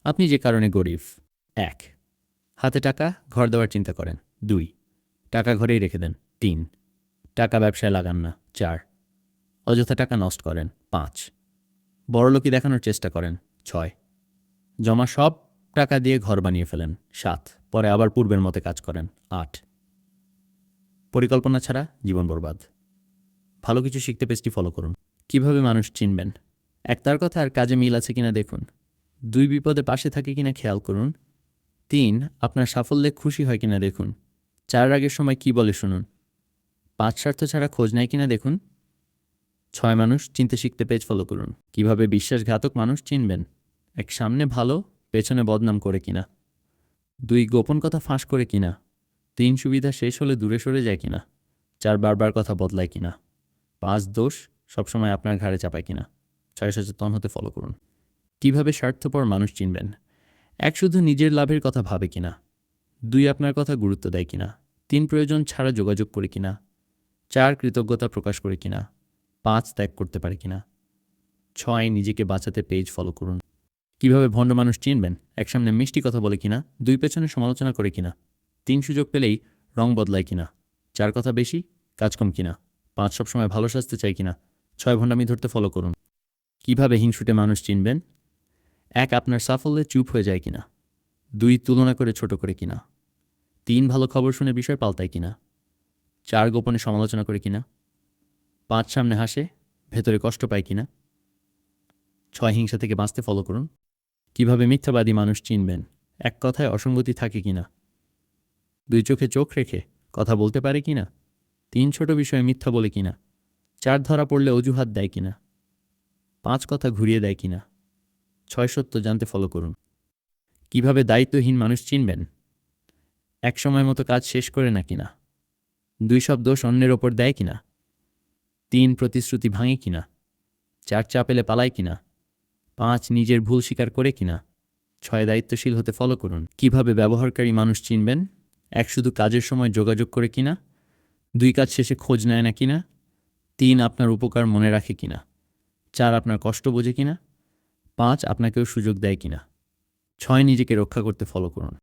আপনি যে কারণে গরিব। ১. হাতে টাকা, ঘর দেওয়ার চিন্তা করেন। ২. টাকা ঘরেই রেখে দেন। ৩. টাকা ব্যবসায় লাগান না। ৪. অযথা টাকা নষ্ট করেন। ৫. বড়লোকি দেখানোর চেষ্টা করেন। ৬. জমা সব টাকা দিয়ে ঘর বানিয়ে ফেলেন। ৭. পরে আবার পূর্বের মতো কাজ করেন। ৮. পরিকল্পনা ছাড়া জীবন বরবাদ। ভালো কিছু শিখতে পেজটি ফলো করুন। কিভাবে মানুষ চিনবেন? ১. তার কথা আর কাজে মিল আছে কিনা দেখুন। ২. বিপদে পাশে থাকে কিনা খেয়াল করুন। ৩. আপনার সাফল্যে খুশি হয় কিনা দেখুন। ৪. রাগের সময় কি বলে শুনুন। ৫. স্বার্থ ছাড়া খোঁজ নেয় কিনা দেখুন। ৬. মানুষ চিনতে শিখতে পেজ ফলো করুন। কিভাবে বিশ্বাসঘাতক মানুষ চিনবেন? ১. সামনে ভালো, পেছনে বদনাম করে কিনা। ২. গোপন কথা ফাঁস করে কিনা। ৩. সুবিধা শেষ হলে দূরে সরে যায় কিনা। ৪. বারবার কথা বদলায় কিনা। ৫. দোষ সবসময় আপনার ঘাড়ে চাপায় কিনা। ৬. সচেতন হতে ফলো করুন। কিভাবে স্বার্থপর মানুষ চিনবেন? ১. শুধু নিজের লাভের কথা ভাবে কিনা। ২. আপনার কথা গুরুত্ব দেয় কিনা। ৩. প্রয়োজন ছাড়া যোগাযোগ করে কিনা। ৪. কৃতজ্ঞতা প্রকাশ করে কিনা। ৫. ত্যাগ করতে পারে কিনা। ৬. নিজেকে বাঁচাতে পেজ ফলো করুন। কিভাবে ভণ্ড মানুষ চিনবেন? ১. সামনে মিষ্টি কথা বলে কিনা। ২. পেছনে সমালোচনা করে কিনা। ৩. সুযোগ পেলেই রং বদলায় কিনা। ৪. কথা বেশি, কাজ কম কিনা। ৫. সবসময় ভালো সাজতে চায় কিনা। ৬. ভণ্ডামি ধরতে ফলো করুন। কিভাবে হিংসুটে মানুষ চিনবেন? ১. আপনার সাফল্যে চুপ হয়ে যায় কিনা। ২. তুলনা করে ছোট করে কিনা। ৩. ভালো খবর শুনে বিষয় পাল্টায় কিনা। ৪. গোপনে সমালোচনা করে কিনা। ৫. সামনে হাসে, ভেতরে কষ্ট পায় কিনা। ৬. হিংসা থেকে বাঁচতে ফলো করুন। কিভাবে মিথ্যাবাদী মানুষ চিনবেন? ১. কথায় অসঙ্গতি থাকে কিনা। ২. চোখে চোখ রেখে কথা বলতে পারে কিনা। ৩. ছোট বিষয়ে মিথ্যা বলে কিনা। ৪. ধরা পড়লে অজুহাত দেয় কিনা। ৫. কথা ঘুরিয়ে দেয় কিনা। ৬. সত্য জানতে ফলো করুন। কিভাবে দায়িত্বহীন মানুষ চিনবেন? ১. সময় মতো কাজ শেষ করে না কিনা। ২. সব দোষ অন্যের ওপর দেয় কিনা। ৩. প্রতিশ্রুতি ভাঙে কিনা। ৪. চা পেলে পালায় কিনা। ৫. নিজের ভুল স্বীকার করে কিনা। ৬. দায়িত্বশীল হতে ফলো করুন। কিভাবে ব্যবহারকারী মানুষ চিনবেন? ১. শুধু কাজের সময় যোগাযোগ করে কিনা। ২. কাজ শেষে খোঁজ নেয় না কিনা। ৩. আপনার উপকার মনে রাখে কিনা। ৪. আপনার কষ্ট বোঝে কিনা। ৫. আপনাকেও সুযোগ দেয় কিনা। ৬. নিজেকে রক্ষা করতে ফলো করুন।